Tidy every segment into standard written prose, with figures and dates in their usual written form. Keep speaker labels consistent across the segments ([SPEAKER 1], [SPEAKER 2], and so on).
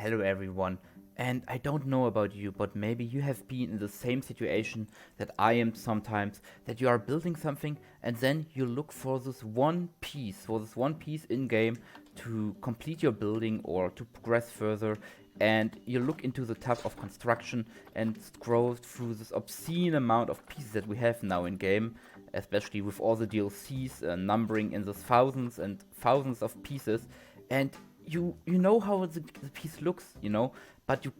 [SPEAKER 1] Hello everyone, and I don't know about you, but maybe you have been in the same situation that I am sometimes, that you are building something and then you look for this one piece in game to complete your building or to progress further, and you look into the tab of construction and scroll through this obscene amount of pieces that we have now in game, especially with all the DLCs numbering in the thousands and thousands of pieces, and you know how the piece looks, but you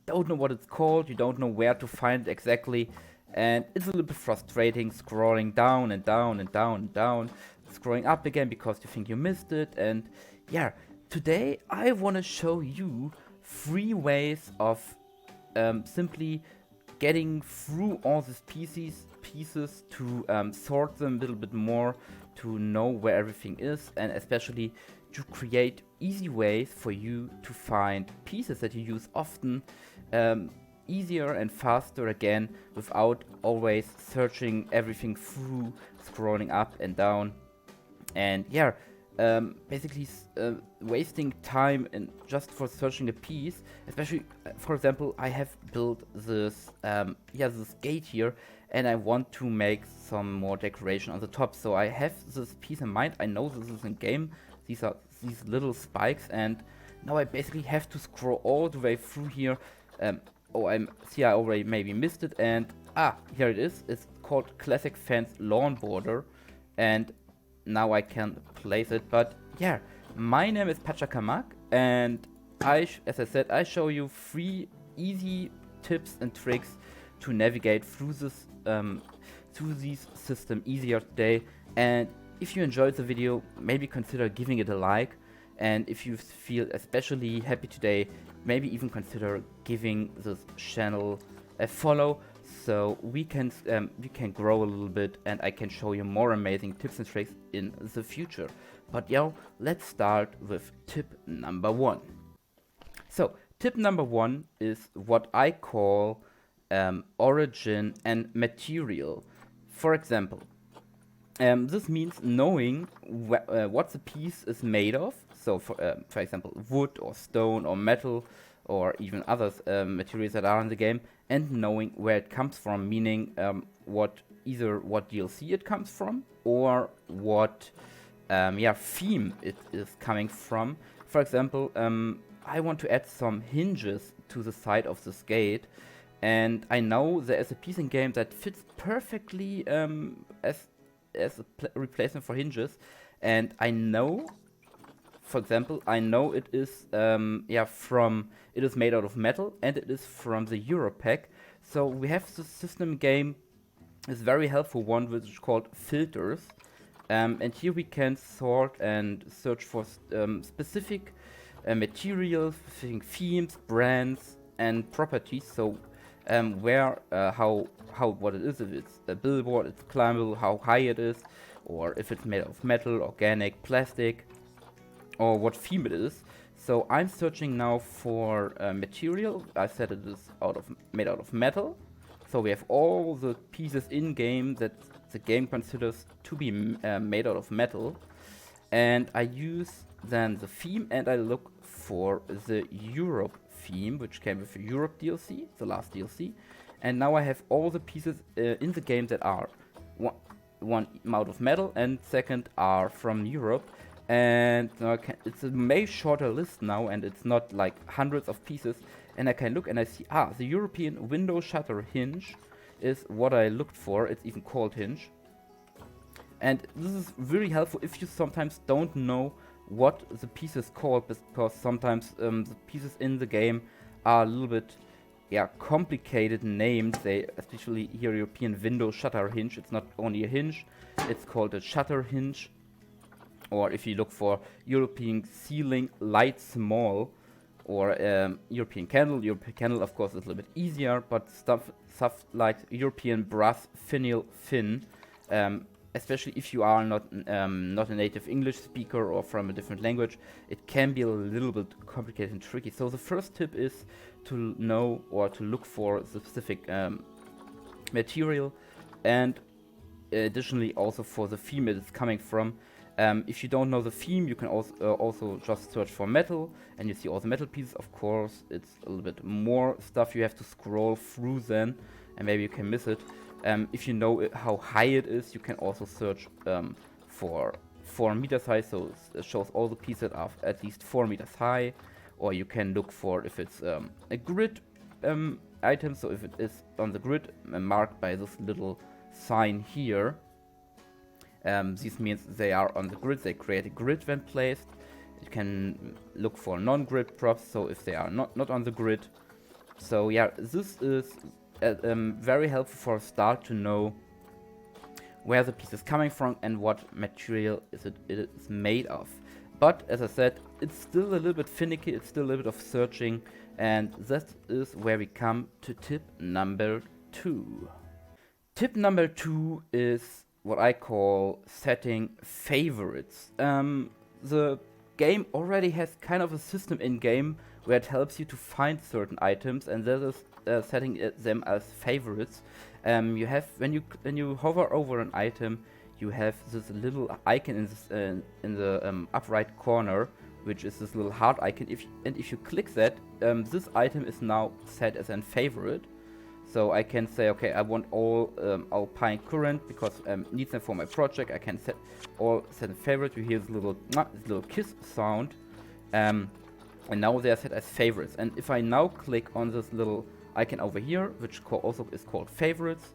[SPEAKER 1] don't know what it's called, you don't know where to find it exactly, and it's a little bit frustrating scrolling down and down and down and down, scrolling up again because you think you missed it. And yeah, today I want to show you 3 ways of simply getting through all these pieces to sort them a little bit more, to know where everything is, and especially to create easy ways for you to find pieces that you use often, easier and faster again, without always searching everything through, scrolling up and down. And yeah, basically wasting time in just for searching a piece. Especially, for example, I have built this this gate here, and I want to make some more decoration on the top. So I have this piece in mind. I know this is in game. These are these little spikes, and now I basically have to scroll all the way through here. I already maybe missed it, and here it is. It's called Classic Fence Lawn Border, and now I can place it. But yeah, my name is Pachakamak, and as I said, I show you 3 easy tips and tricks to navigate through this system easier today. And if you enjoyed the video, maybe consider giving it a like, and if you feel especially happy today, maybe even consider giving this channel a follow, so we can grow a little bit and I can show you more amazing tips and tricks in the future. But let's start with tip number 1. So tip number 1 is what I call origin and material. For example, this means knowing what the piece is made of. So for example, wood or stone or metal, or even other materials that are in the game, and knowing where it comes from, meaning either what DLC it comes from, or what theme it is coming from. For example, I want to add some hinges to the side of this gate, and I know there is a piece in game that fits perfectly as a replacement for hinges, and I know, for example, I know it is it is made out of metal, and it is from the Euro pack. So we have the system game is very helpful one, which is called filters, and here we can sort and search for specific materials, specific themes, brands, and properties. So what it is, if it's a billboard, it's climbable, how high it is, or if it's made of metal, organic, plastic, or what theme it is. So I'm searching now for material. I said it is made out of metal. So we have all the pieces in game that the game considers to be made out of metal, and I use then the theme, and I look for the Europe theme, which came with the Europe DLC, the last DLC. And now I have all the pieces in the game that are one out of metal, and second are from Europe. And now it's a way shorter list now, and it's not like hundreds of pieces. And I can look and I see, the European window shutter hinge is what I looked for. It's even called hinge. And this is very helpful if you sometimes don't know what the piece is called, because sometimes the pieces in the game are a little bit complicated named. They, especially here, European window shutter hinge, it's not only a hinge, it's called a shutter hinge. Or if you look for European ceiling light small, or European candle of course is a little bit easier, but stuff like European brass finial thin, especially if you are not a native English speaker or from a different language, it can be a little bit complicated and tricky. So the first tip is to know or to look for the specific material, and additionally also for the theme it is coming from. If you don't know the theme, you can also just search for metal, and you see all the metal pieces. Of course, it's a little bit more stuff you have to scroll through then, and maybe you can miss it. If you know how high it is, you can also search for 4 meters high, so it shows all the pieces that are at least 4 meters high. Or you can look for if it's a grid item, so if it is on the grid marked by this little sign here. This means they are on the grid, they create a grid when placed. You can look for non-grid props, so if they are not on the grid. So yeah, this is very helpful for a start to know where the piece is coming from and what material it is made of. But as I said, it's still a little bit finicky, it's still a little bit of searching, and that is where we come to tip number 2. Tip number 2 is what I call setting favorites. The game already has kind of a system in game where it helps you to find certain items, and that is setting them as favorites. You have when you hover over an item, you have this little icon in the upright corner, which is this little heart icon. If you click that, this item is now set as a favorite. So I can say, okay, I want all Alpine Current because needs them for my project. I can set a favorite. You hear this little kiss sound, and now they are set as favorites. And if I now click on this little icon over here, which also is called favorites,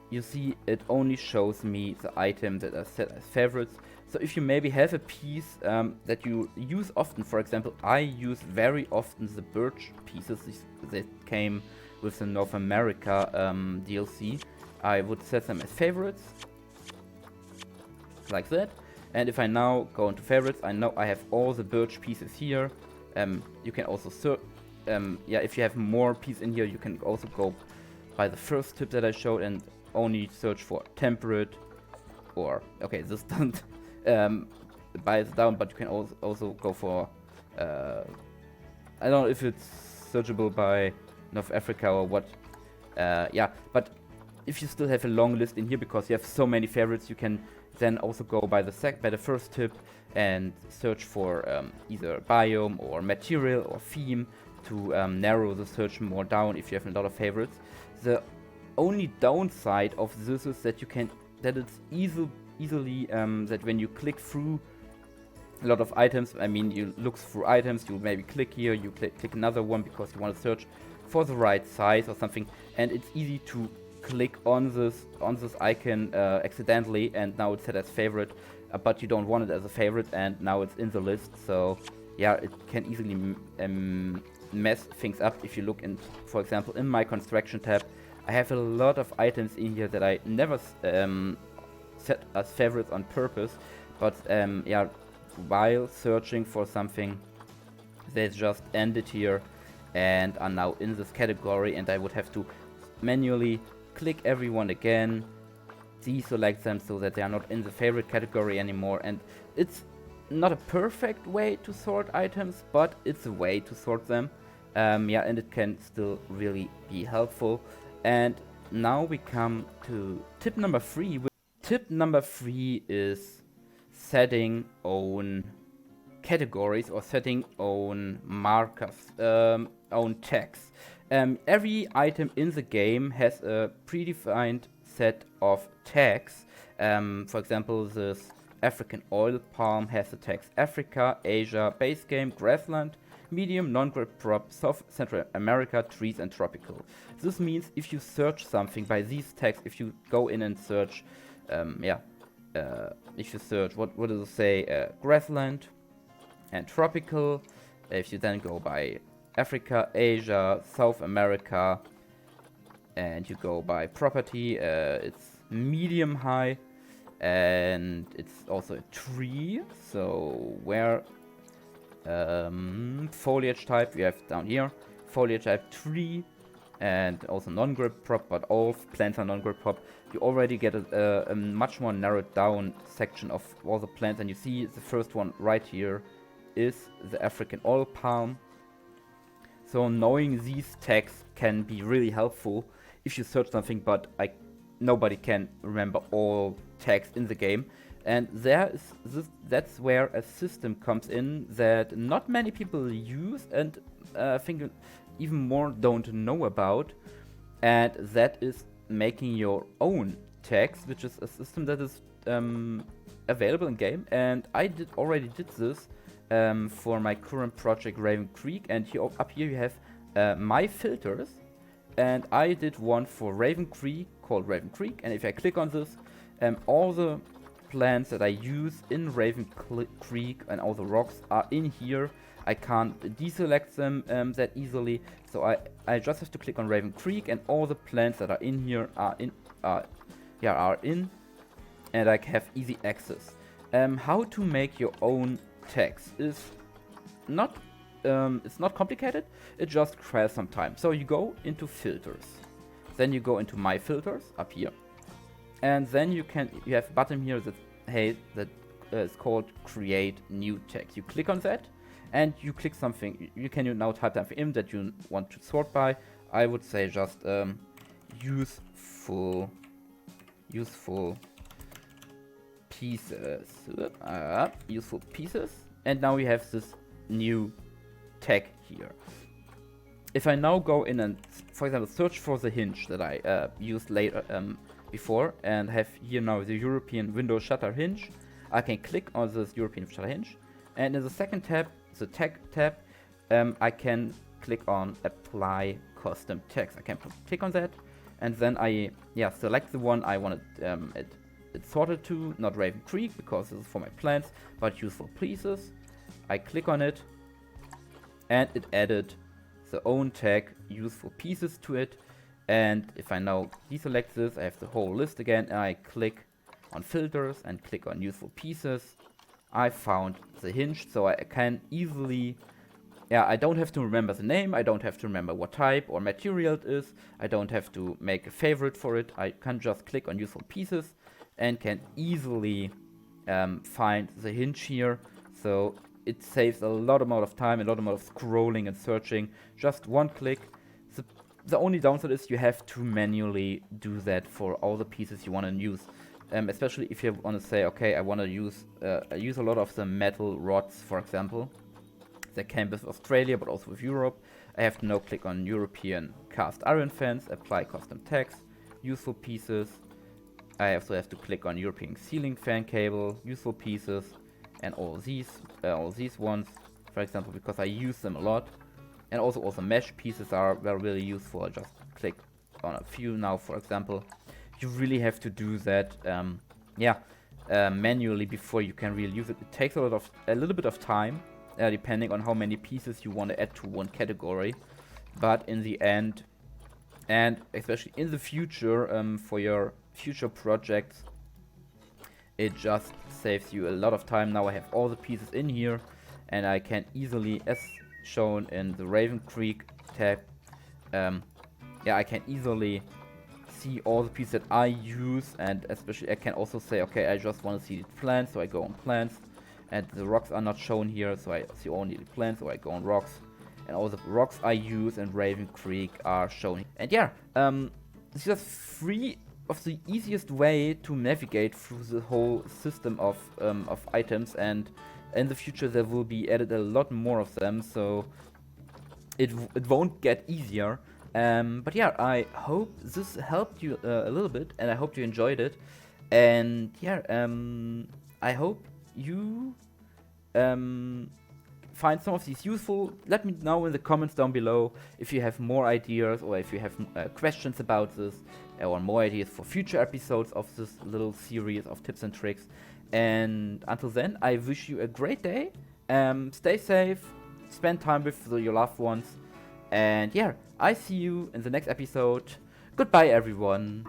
[SPEAKER 1] you see it only shows me the items that are set as favorites. So if you maybe have a piece that you use often, for example, I use very often the birch pieces that came with the North America DLC, I would set them as favorites, like that. And if I now go into favorites, I know I have all the birch pieces here. You can also search, if you have more pieces in here, you can also go by the first tip that I showed and only search for temperate, or okay, this doesn't buy it down, but you can also go for I don't know if it's searchable by North Africa or what. But if you still have a long list in here because you have so many favorites, you can then also go by the first tip and search for either biome or material or theme to narrow the search more down if you have a lot of favorites. The only downside of this is that it's easily that when you click through a lot of items, I mean you look through items, you maybe click here, you click another one because you want to search for the right size or something, and it's easy to click on this icon accidentally, and now it's set as favorite, but you don't want it as a favorite, and now it's in the list. So yeah, it can easily mess things up. If you look in, for example, in my construction tab, I have a lot of items in here that I never set as favorites on purpose, but while searching for something, they just ended here and are now in this category, and I would have to manually click everyone again, deselect them so that they are not in the favorite category anymore. And it's not a perfect way to sort items, but it's a way to sort them. And it can still really be helpful. And now we come to tip number 3. Tip number 3 is setting own categories or setting own markers, own tags. Every item in the game has a predefined set of tags. For example, this African oil palm has the tags Africa, Asia, base game, grassland, medium, non-grid prop, South Central America, trees, and tropical. This means if you search something by these tags, if you go in and search, if you search, what does it say, grassland and tropical, if you then go by Africa, Asia, South America, and you go by property, it's medium high, and it's also a tree. So where foliage type you have down here, foliage type tree, and also non-grid prop, but all plants are non-grid prop. You already get a much more narrowed down section of all the plants, and you see the first one right here is the African oil palm. So knowing these tags can be really helpful if you search something, but nobody can remember all tags in the game. And that's where a system comes in that not many people use, and I think even more don't know about, and that is making your own text, which is a system that is available in game. And I already did this for my current project Raven Creek, and here up here you have my filters, and I did one for Raven Creek called Raven Creek. And if I click on this, all the plants that I use in Raven Creek and all the rocks are in here. I can't deselect them that easily, so I just have to click on Raven Creek, and all the plants that are in here are in, and I have easy access. How to make your own text is not it's not complicated. It just requires some time. So you go into filters, then you go into my filters up here, and then you have a button here that is called create new text. You click on that, and you click something. You can now type something in that you want to sort by. I would say just useful pieces. Useful pieces. And now we have this new tag here. If I now go in and, for example, search for the hinge that I used later before, and have here now the European window shutter hinge, I can click on this European shutter hinge, and in the second tab, the tag tab, I can click on apply custom text. I can click on that, and then I select the one I wanted it sorted to, not Raven Creek because this is for my plants, but useful pieces. I click on it, and it added the own tag useful pieces to it. And if I now deselect this, I have the whole list again, and I click on filters and click on useful pieces. I found the hinge, so I can easily, I don't have to remember the name, I don't have to remember what type or material it is, I don't have to make a favorite for it. I can just click on useful pieces and can easily find the hinge here. So it saves a lot amount of time, a lot amount of scrolling and searching. Just one click. The only downside is you have to manually do that for all the pieces you want to use. Especially if you want to say, okay, I want to use a lot of the metal rods, for example. They came with Australia, but also with Europe. I have to now click on European cast iron fence, apply custom text, useful pieces. I also have to click on European ceiling fan cable, useful pieces, and all these ones, for example, because I use them a lot. And also mesh pieces are really useful. I just click on a few now, for example. You really have to do that manually before you can really use it. It takes a little bit of time, depending on how many pieces you want to add to one category. But in the end, and especially in the future, for your future projects, it just saves you a lot of time. Now I have all the pieces in here, and I can easily, as shown in the Raven Creek tab, I can easily see all the pieces that I use, and especially I can also say, okay, I just want to see the plants, so I go on plants, and the rocks are not shown here, so I see only the plants, so I go on rocks, and all the rocks I use in Raven Creek are shown. And this is just 3 of the easiest way to navigate through the whole system of items, and in the future there will be added a lot more of them, so it won't get easier. But I hope this helped you a little bit, and I hope you enjoyed it. And I hope you find some of these useful. Let me know in the comments down below if you have more ideas, or if you have questions about this, or more ideas for future episodes of this little series of tips and tricks. And until then, I wish you a great day. Stay safe, spend time with your loved ones, and I see you in the next episode. Goodbye, everyone.